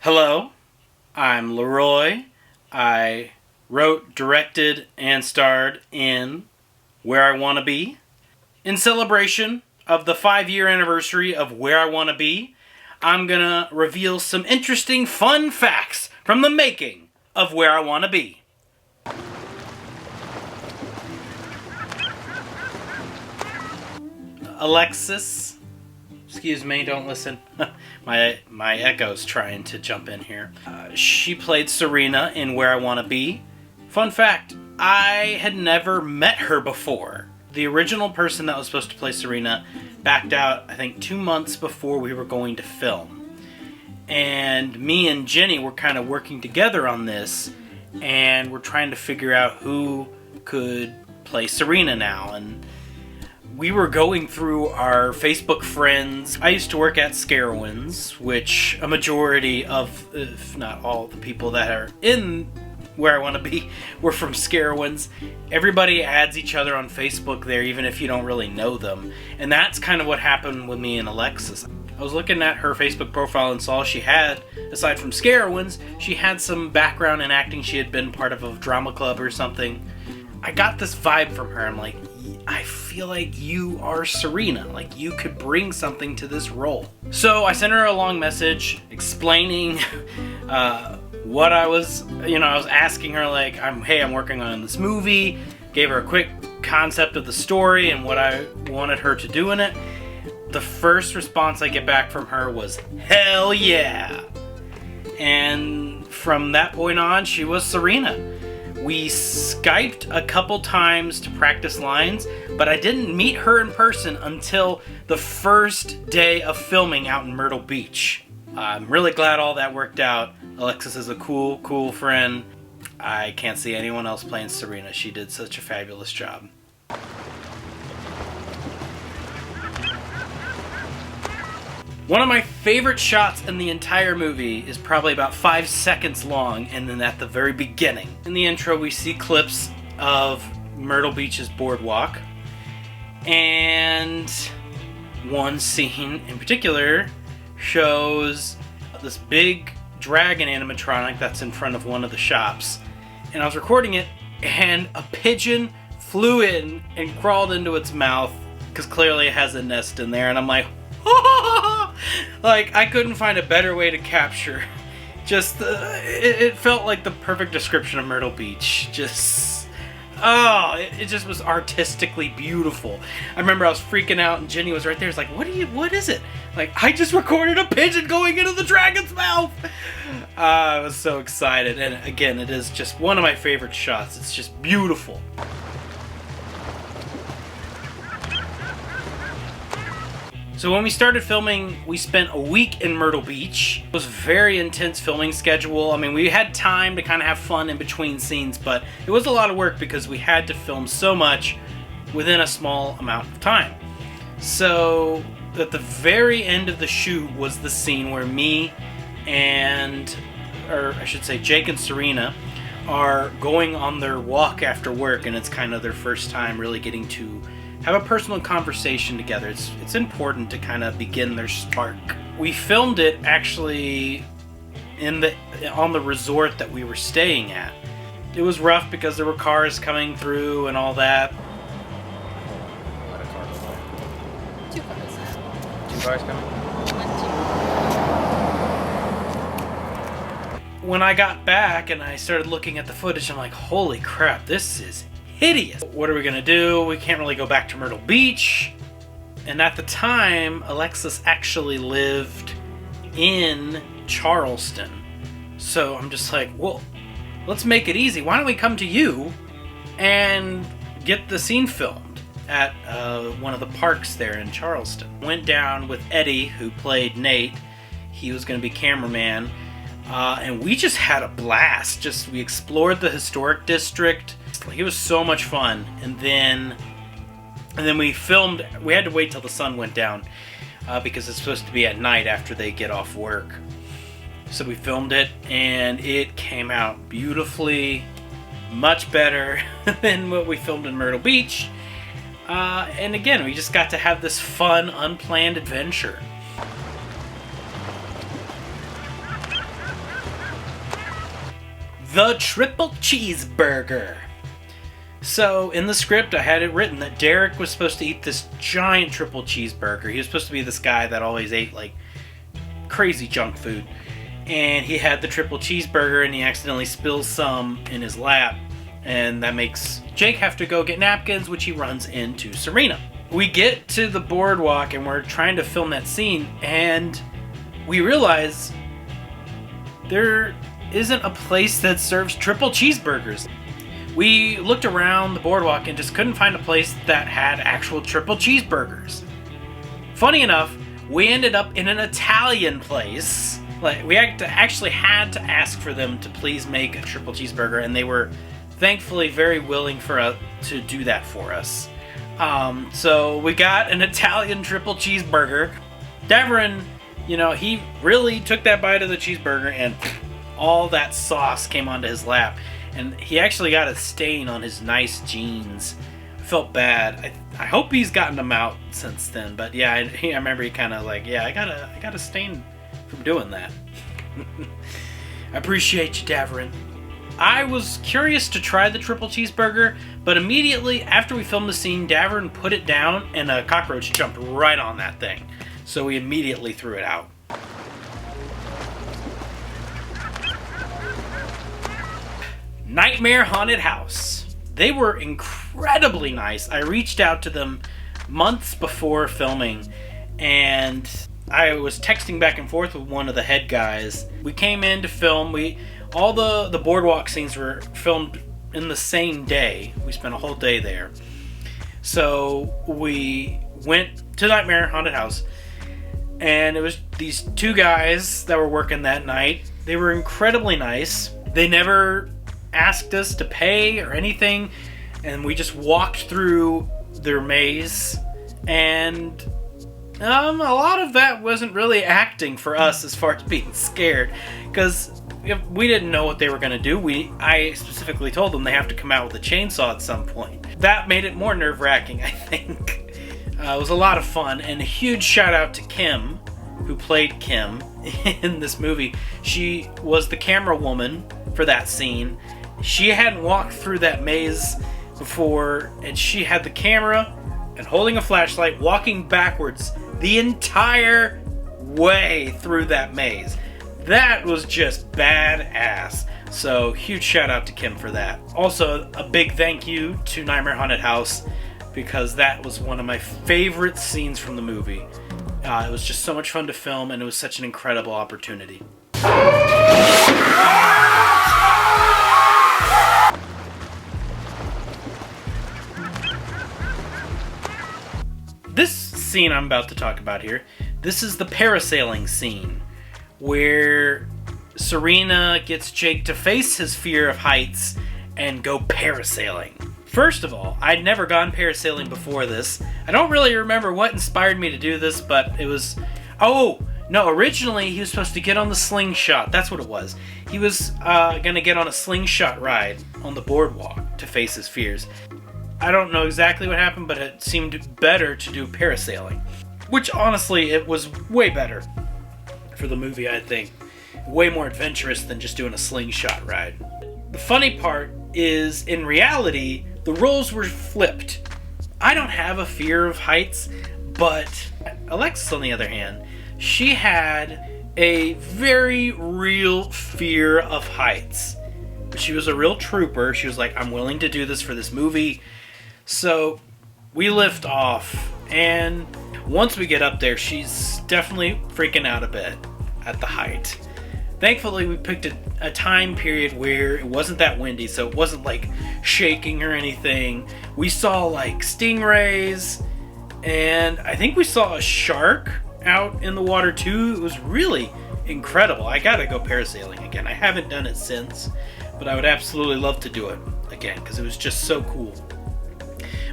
Hello, I'm LeRoy. I wrote, directed, and starred in Where I Want to Be. In celebration of the 5-year anniversary of Where I Want to Be, I'm gonna reveal some interesting fun facts from the making of Where I Want to Be. Alexis, excuse me, don't listen. my echo's trying to jump in here. She played Serena in Where I Want to Be. Fun fact, I had never met her before. The original person that was supposed to play Serena backed out, I think, 2 months before we were going to film. And me and Jenny were kind of working together on this, and we're trying to figure out who could play Serena now. And we were going through our Facebook friends. I used to work at Scarowinds, which a majority of, if not all, the people that are in Where I Want to Be were from Scarowinds. Everybody adds each other on Facebook there, even if you don't really know them. And that's kind of what happened with me and Alexis. I was looking at her Facebook profile and saw she had, aside from Scarowinds, she had some background in acting. She had been part of a drama club or something. I got this vibe from her. I'm like, I feel like you are Serena. Like, you could bring something to this role. So I sent her a long message explaining what I was, I was asking her, like, I'm working on this movie. Gave her a quick concept of the story and what I wanted her to do in it. The first response I get back from her was, hell yeah! And from that point on, she was Serena. We Skyped a couple times to practice lines, but I didn't meet her in person until the first day of filming out in Myrtle Beach. I'm really glad all that worked out. Alexis is a cool friend. I can't see anyone else playing Serena. She did such a fabulous job. One of my favorite shots in the entire movie is probably about 5 seconds long, and then at the very beginning. In the intro, we see clips of Myrtle Beach's boardwalk, and one scene in particular shows this big dragon animatronic that's in front of one of the shops. And I was recording it, and a pigeon flew in and crawled into its mouth, because clearly it has a nest in there, and I'm like, like, I couldn't find a better way to capture just it felt like the perfect description of Myrtle Beach. It just was artistically beautiful. I remember I was freaking out and Jenny was right there. It's like, what is it? Like, I just recorded a pigeon going into the dragon's mouth. I was so excited. And again, it is just one of my favorite shots. It's just beautiful. So when we started filming, we spent a week in Myrtle Beach. It was a very intense filming schedule. I mean, we had time to kind of have fun in between scenes, but it was a lot of work because we had to film so much within a small amount of time. So at the very end of the shoot was the scene where me Jake and Serena are going on their walk after work, and it's kind of their first time really getting to have a personal conversation together. It's important to kind of begin their spark. We filmed it actually on the resort that we were staying at. It was rough because there were cars coming through and all that. A lot of cars. 2 cars. 2 cars coming? 1, 2. When I got back and I started looking at the footage, I'm like, holy crap, this is hideous. What are we gonna do? We can't really go back to Myrtle Beach. And at the time, Alexis actually lived in Charleston. So I'm just like, well, let's make it easy. Why don't we come to you and get the scene filmed at one of the parks there in Charleston. Went down with Eddie, who played Nate. He was gonna be cameraman. And we just had a blast. We explored the historic district. It was so much fun. And then we filmed. We had to wait till the sun went down because it's supposed to be at night after they get off work. So we filmed it, and it came out beautifully, much better than what we filmed in Myrtle Beach. And again, we just got to have this fun, unplanned adventure. The Triple Cheeseburger. So, in the script, I had it written that Derek was supposed to eat this giant triple cheeseburger. He was supposed to be this guy that always ate, like, crazy junk food. And he had the triple cheeseburger, and he accidentally spills some in his lap. And that makes Jake have to go get napkins, which he runs into Serena. We get to the boardwalk, and we're trying to film that scene, and we realize there isn't a place that serves triple cheeseburgers. We looked around the boardwalk and just couldn't find a place that had actual triple cheeseburgers. Funny enough, we ended up in an Italian place. Like, we actually had to ask for them to please make a triple cheeseburger, and they were thankfully very willing for us to do that for us. So we got an Italian triple cheeseburger. Davern, you know, he really took that bite of the cheeseburger and all that sauce came onto his lap. And he actually got a stain on his nice jeans. I felt bad. I hope he's gotten them out since then. But yeah, I remember he kind of like, yeah, I got a stain from doing that. I appreciate you, Davern. I was curious to try the triple cheeseburger, but immediately after we filmed the scene, Davern put it down and a cockroach jumped right on that thing. So we immediately threw it out. Nightmare Haunted House. They were incredibly nice. I reached out to them months before filming, and I was texting back and forth with one of the head guys. We came in to film. All the boardwalk scenes were filmed in the same day. We spent a whole day there. So we went to Nightmare Haunted House, and it was these two guys that were working that night. They were incredibly nice. They never asked us to pay or anything, and we just walked through their maze, and a lot of that wasn't really acting for us as far as being scared, because we didn't know what they were going to do. I specifically told them they have to come out with a chainsaw at some point. That made it more nerve-wracking, I think. It was a lot of fun, and a huge shout out to Kim, who played Kim in this movie. She was the camera woman for that scene. She hadn't walked through that maze before, and she had the camera and holding a flashlight, walking backwards the entire way through that maze. That was just badass. So huge shout out to Kim for that. Also, a big thank you to Nightmare Haunted House, because that was one of my favorite scenes from the movie. It was just so much fun to film, and it was such an incredible opportunity. This scene I'm about to talk about here, this is the parasailing scene, where Serena gets Jake to face his fear of heights and go parasailing. First of all, I'd never gone parasailing before this. I don't really remember what inspired me to do this, but it was... Oh, no, originally he was supposed to get on the slingshot. That's what it was. He was going to get on a slingshot ride on the boardwalk to face his fears. I don't know exactly what happened, but it seemed better to do parasailing. Which, honestly, it was way better for the movie, I think. Way more adventurous than just doing a slingshot ride. The funny part is, in reality, the roles were flipped. I don't have a fear of heights, but Alexis, on the other hand, she had a very real fear of heights. But she was a real trooper. She was like, I'm willing to do this for this movie. So we lift off, and once we get up there, she's definitely freaking out a bit at the height. Thankfully, we picked a time period where it wasn't that windy, so it wasn't like shaking or anything. We saw like stingrays, and I think we saw a shark out in the water too. It was really incredible. I gotta go parasailing again. I haven't done it since, but I would absolutely love to do it again because it was just so cool.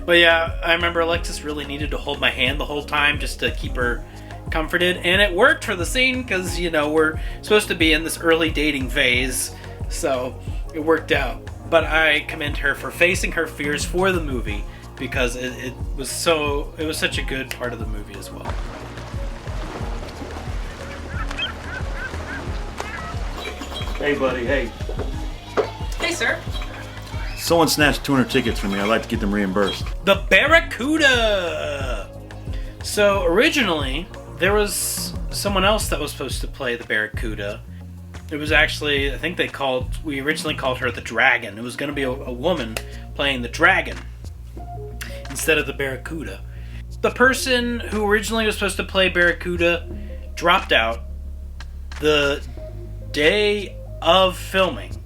But yeah, I remember Alexis really needed to hold my hand the whole time just to keep her comforted, and it worked for the scene because, you know, we're supposed to be in this early dating phase, so it worked out. But I commend her for facing her fears for the movie because it was such a good part of the movie as well. Hey buddy, hey. Hey, sir. Someone snatched 200 tickets from me. I'd like to get them reimbursed. The Barracuda! So originally, there was someone else that was supposed to play the Barracuda. It was actually, I think we originally called her the Dragon. It was going to be a woman playing the Dragon instead of the Barracuda. The person who originally was supposed to play Barracuda dropped out the day of filming,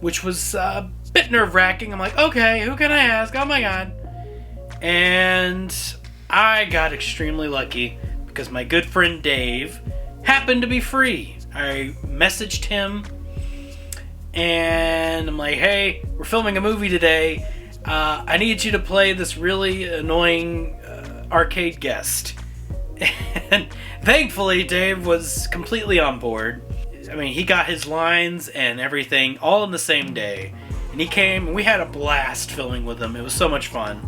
which was a bit nerve-wracking. I'm like, okay, who can I ask? Oh my god. And I got extremely lucky because my good friend Dave happened to be free. I messaged him and I'm like, hey, we're filming a movie today. I need you to play this really annoying arcade guest. And thankfully, Dave was completely on board. I mean, he got his lines and everything all in the same day. And he came and we had a blast filming with him. It was so much fun.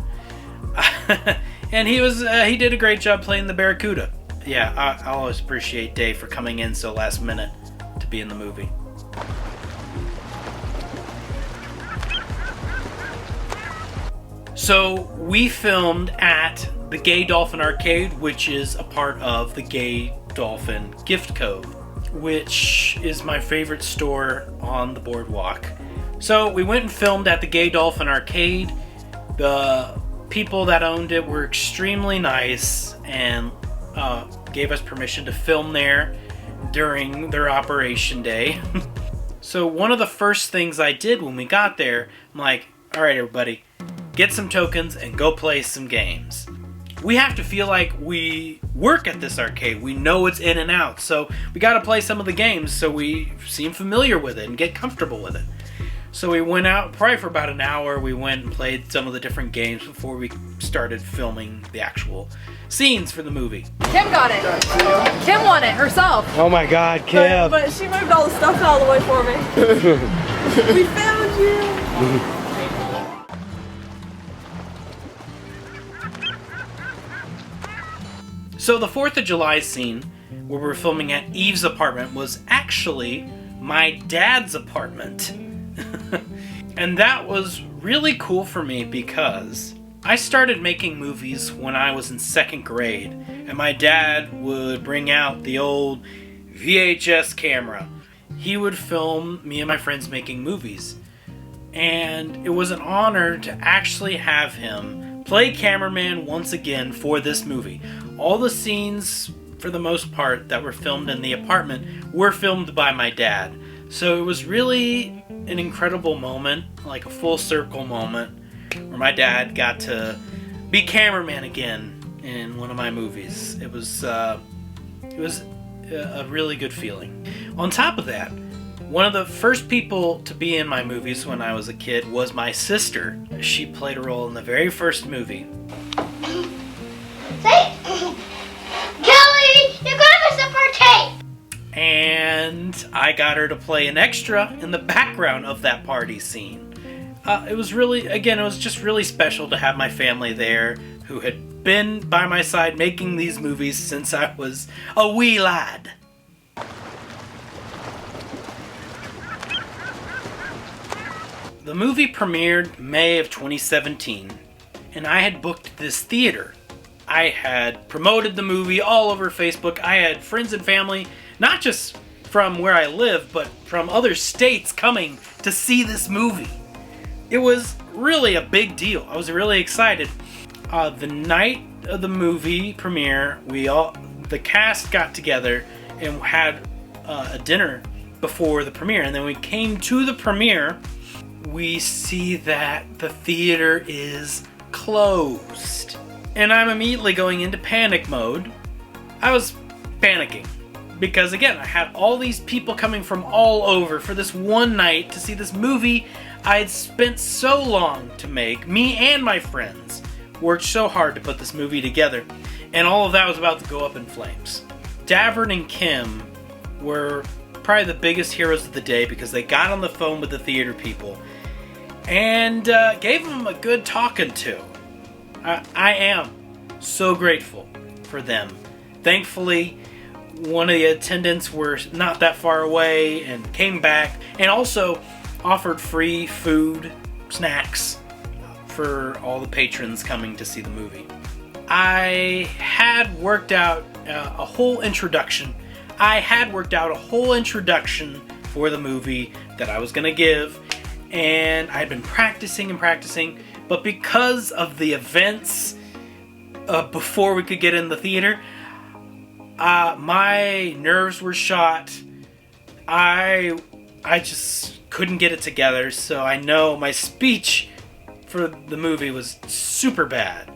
And he did a great job playing the Barracuda. Yeah, I always appreciate Dave for coming in so last minute to be in the movie. So we filmed at the Gay Dolphin Arcade, which is a part of the Gay Dolphin Gift Cove, which is my favorite store on the boardwalk. So we went and filmed at the Gay Dolphin Arcade. The people that owned it were extremely nice and gave us permission to film there during their operation day. So one of the first things I did when we got there, I'm like, all right, everybody, get some tokens and go play some games. We have to feel like we work at this arcade. We know it's in and out. So we got to play some of the games so we seem familiar with it and get comfortable with it. So we went out probably for about an hour. We went and played some of the different games before we started filming the actual scenes for the movie. Kim got it. Kim won it herself. Oh my god, Kim. But she moved all the stuff out of the way for me. We found you. So the 4th of July scene where we're filming at Eve's apartment was actually my dad's apartment. And that was really cool for me because I started making movies when I was in 2nd grade, and my dad would bring out the old VHS camera. He would film me and my friends making movies, and it was an honor to actually have him play cameraman once again for this movie. All the scenes, for the most part, that were filmed in the apartment were filmed by my dad. So it was really an incredible moment, like a full circle moment, where my dad got to be cameraman again in one of my movies. It was a really good feeling. On top of that, one of the first people to be in my movies when I was a kid was my sister. She played a role in the very first movie. Say, Kelly, you're gonna mess up our tape! And I got her to play an extra in the background of that party scene. It was just really special to have my family there who had been by my side making these movies since I was a wee lad. The movie premiered May of 2017, and I had booked this theater. I had promoted the movie all over Facebook. I had friends and family, not just from where I live, but from other states coming to see this movie. It was really a big deal. I was really excited. The night of the movie premiere, the cast got together and had a dinner before the premiere. And then when we came to the premiere, we see that the theater is closed. And I'm immediately going into panic mode. I was panicking because, again, I had all these people coming from all over for this one night to see this movie I had spent so long to make. Me and my friends worked so hard to put this movie together, and all of that was about to go up in flames. Davern and Kim were probably the biggest heroes of the day because they got on the phone with the theater people and gave them a good talking to. I am so grateful for them. Thankfully, one of the attendants were not that far away and came back. And also, offered free food, snacks for all the patrons coming to see the movie. I had worked out a whole introduction. For the movie that I was going to give, and I'd been practicing and practicing, but because of the events before we could get in the theater, my nerves were shot. I just couldn't get it together, so I know my speech for the movie was super bad.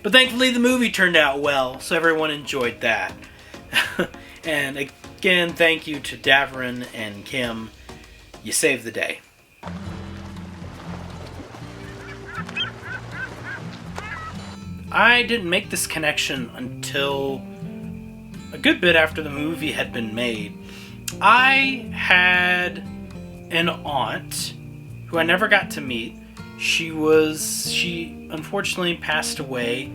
But thankfully the movie turned out well, so everyone enjoyed that. And again, thank you to Davrin and Kim. You saved the day. I didn't make this connection until a good bit after the movie had been made. I had an aunt who I never got to meet. She unfortunately passed away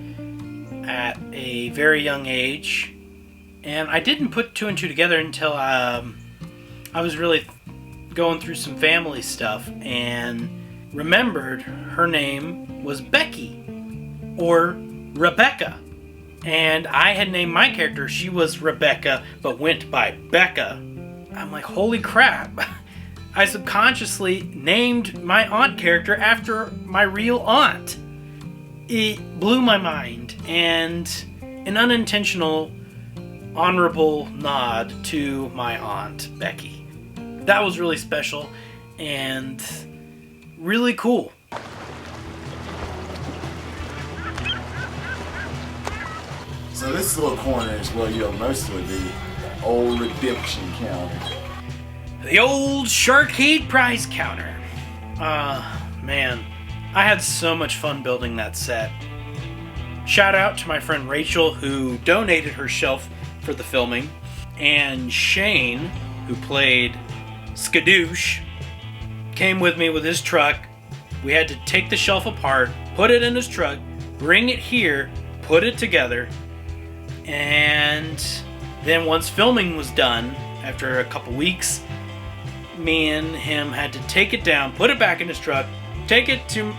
at a very young age, and I didn't put two and two together until I was really going through some family stuff and remembered her name was Becky, or Rebecca. And I had named my character, she was Rebecca, but went by Becca. I'm like, holy crap. I subconsciously named my aunt character after my real aunt. It blew my mind, and an unintentional, honorable nod to my aunt, Becky. That was really special and really cool. So this little corner is where you'll mostly be the old redemption counter. The old Sharkade prize counter. Man, I had so much fun building that set. Shout out to my friend Rachel, who donated her shelf for the filming, and Shane, who played Skadoosh, came with me with his truck. We had to take the shelf apart, put it in his truck, bring it here, put it together, and then once filming was done, after a couple weeks, me and him had to take it down, put it back in his truck, take it to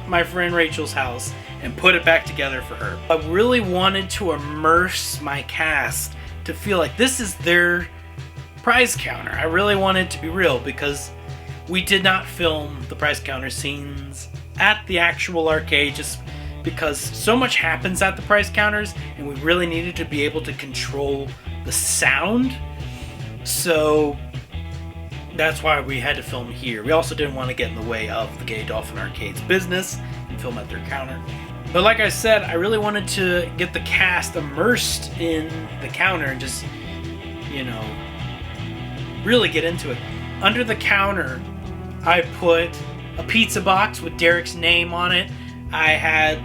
my friend Rachel's house, and put it back together for her. I really wanted to immerse my cast to feel like this is their prize counter. I really wanted it to be real, because we did not film the prize counter scenes at the actual arcade, just because so much happens at the prize counters, and we really needed to be able to control the sound. So that's why we had to film here. We also didn't want to get in the way of the gay Dolphin Arcade's business and film at their counter. But like I said, I really wanted to get the cast immersed in the counter and just, really get into it. Under the counter, I put a pizza box with Derek's name on it. I had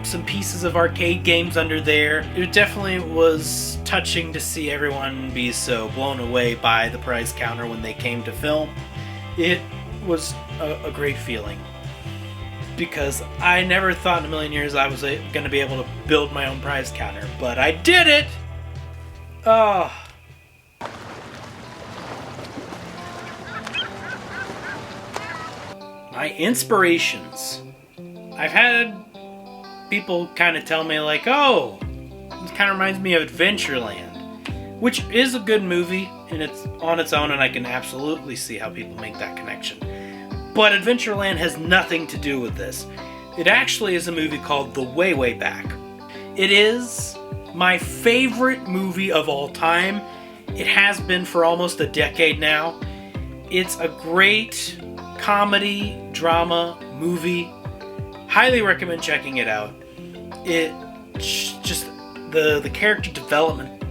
some pieces of arcade games under there. It definitely was touching to see everyone be so blown away by the prize counter when they came to film. It was a great feeling, because I never thought in a million years I was going to be able to build my own prize counter, but I did it! Oh. My inspirations. I've had people kind of tell me like, oh, this kind of reminds me of Adventureland, which is a good movie and it's on its own, and I can absolutely see how people make that connection. But Adventureland has nothing to do with this. It actually is a movie called The Way, Way Back. It is my favorite movie of all time. It has been for almost a decade now. It's a great comedy, drama movie. Highly recommend checking it out. It just, the character development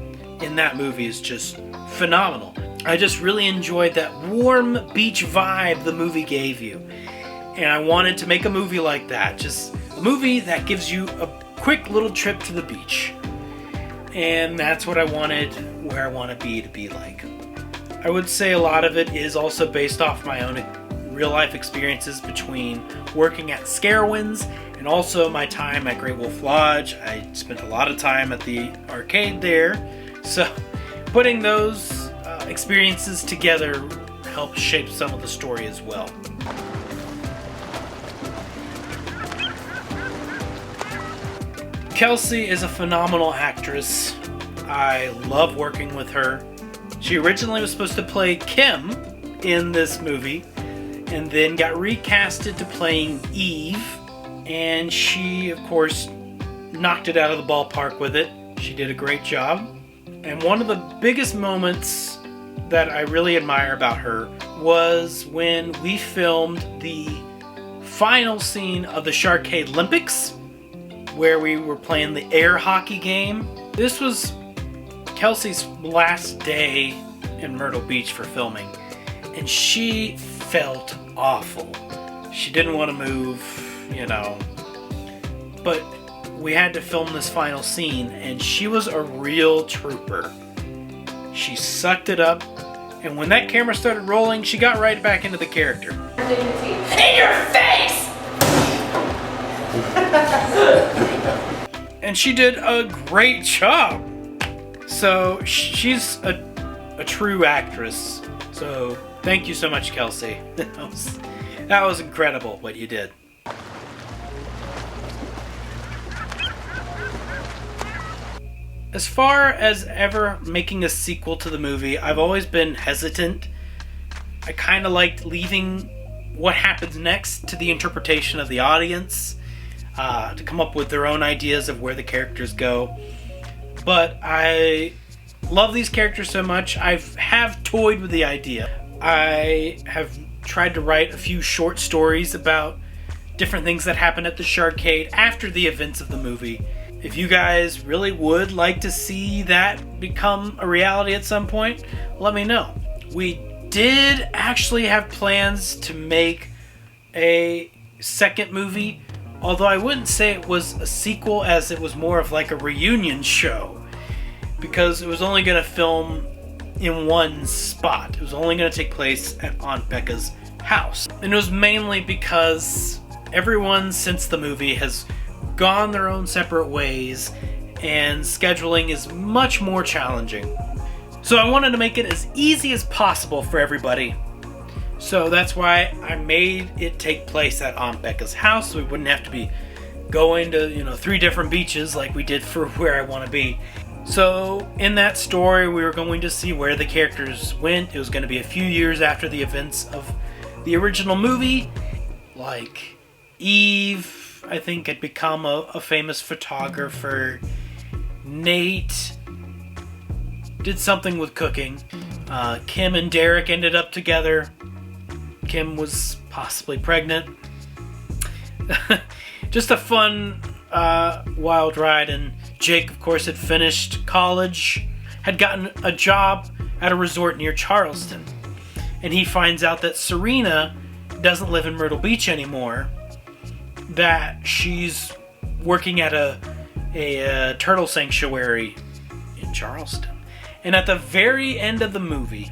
in that movie is just phenomenal. I just really enjoyed that warm beach vibe the movie gave you. And I wanted to make a movie like that. Just a movie that gives you a quick little trip to the beach. And that's what I wanted, where I want to be like. I would say a lot of it is also based off my own real life experiences between working at Scarewinds and also my time at Great Wolf Lodge. I spent a lot of time at the arcade there. So putting those experiences together help shape some of the story as well. Kelsey is a phenomenal actress. I love working with her. She originally was supposed to play Kim in this movie, and then got recasted to playing Eve, and she, of course, knocked it out of the ballpark with it. She did a great job. And one of the biggest moments that I really admire about her was when we filmed the final scene of the Sharkade Olympics, where we were playing the air hockey game. This was Kelsey's last day in Myrtle Beach for filming, and she felt awful. She didn't want to move, you know, but we had to film this final scene, and she was a real trooper. She sucked it up, and when that camera started rolling, she got right back into the character. In your face! And she did a great job. So she's a true actress. So thank you so much, Kelsey. That was incredible what you did. As far as ever making a sequel to the movie, I've always been hesitant. I kind of liked leaving what happens next to the interpretation of the audience, to come up with their own ideas of where the characters go. But I love these characters so much, I have toyed with the idea. I have tried to write a few short stories about different things that happen at the Sharkade after the events of the movie. If you guys really would like to see that become a reality at some point, let me know. We did actually have plans to make a second movie, although I wouldn't say it was a sequel, as it was more of like a reunion show, because it was only going to film in one spot. It was only going to take place at Aunt Becca's house. And it was mainly because everyone since the movie has gone their own separate ways, and scheduling is much more challenging. So I wanted to make it as easy as possible for everybody. So that's why I made it take place at Aunt Becca's house, so we wouldn't have to be going to, 3 different beaches like we did for Where I Want to Be. So in that story, we were going to see where the characters went. It was going to be a few years after the events of the original movie. Like Eve, I think, had become a famous photographer. Nate did something with cooking. Kim and Derek ended up together. Kim was possibly pregnant. Just a fun, wild ride. And Jake, of course, had finished college, had gotten a job at a resort near Charleston. And he finds out that Serena doesn't live in Myrtle Beach anymore, that she's working at a turtle sanctuary in Charleston. And at the very end of the movie,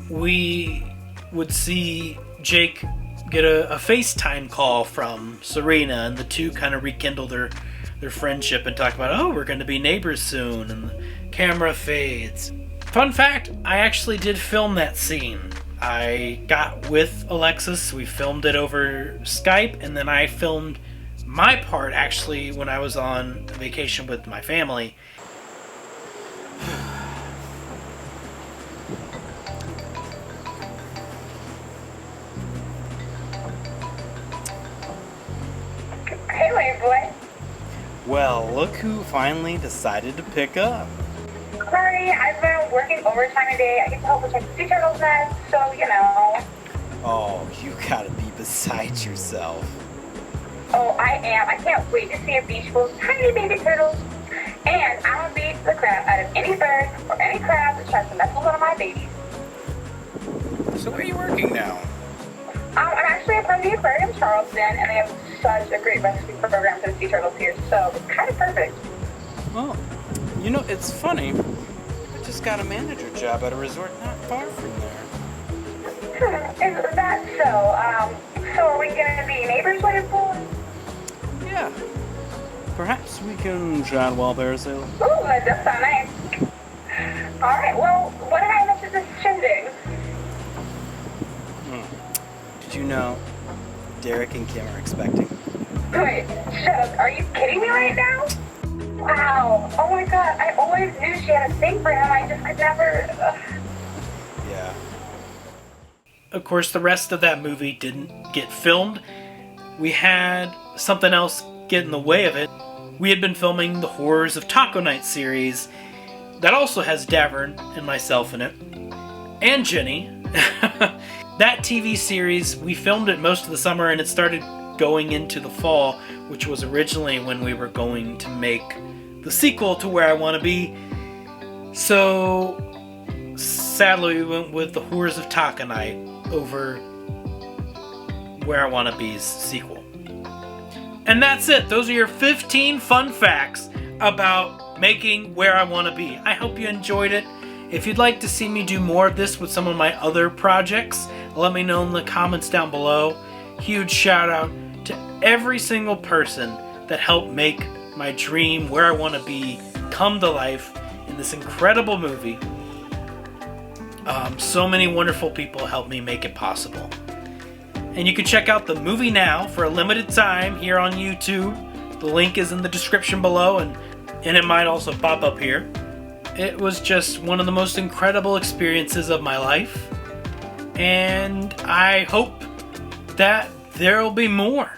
we would see Jake get a FaceTime call from Serena, and the two kind of rekindle their friendship and talk about, oh, we're going to be neighbors soon, and the camera fades. Fun fact, I actually did film that scene. I got with Alexis, we filmed it over Skype, and then I filmed my part actually when I was on vacation with my family. Hey, wait, boy. Well, look who finally decided to pick up. Sorry, I've been working overtime today. I get to help with my sea turtles nest, so, Oh, you gotta be beside yourself. Oh, I am. I can't wait to see a beach full of tiny baby turtles. And I'm gonna beat the crap out of any bird or any crab that tries to mess with one of my babies. So where are you working now? I'm actually at the aquarium in Charleston, and they have such a great rescue program for the sea turtles here, so it's kind of perfect. Well, it's funny. I just got a manager job at a resort not far from there. Is that so? So are we gonna be neighbors later, boy? Yeah. Perhaps we can chat while Parasailing. Ooh, that does sound nice. Alright, well, what did I miss at this shindig? Derek and Kim are expecting. Wait, shut up. Are you kidding me right now? Wow. Oh my god, I always knew she had a thing for him. I just could never... Yeah. Of course, the rest of that movie didn't get filmed. We had something else get in the way of it. We had been filming the Horrors of Taco Night series that also has Davern and myself in it. And Jenny. That TV series, we filmed it most of the summer and it started going into the fall, which was originally when we were going to make the sequel to Where I Want to Be. So, sadly, we went with the Horrors of Taco Night over Where I Want to Be's sequel. And that's it. Those are your 15 fun facts about making Where I Want to Be. I hope you enjoyed it. If you'd like to see me do more of this with some of my other projects, let me know in the comments down below. Huge shout out to every single person that helped make my dream Where I Want to Be come to life in this incredible movie. So many wonderful people helped me make it possible. And you can check out the movie now for a limited time here on YouTube. The link is in the description below, and it might also pop up here. It was just one of the most incredible experiences of my life, and I hope that there will be more.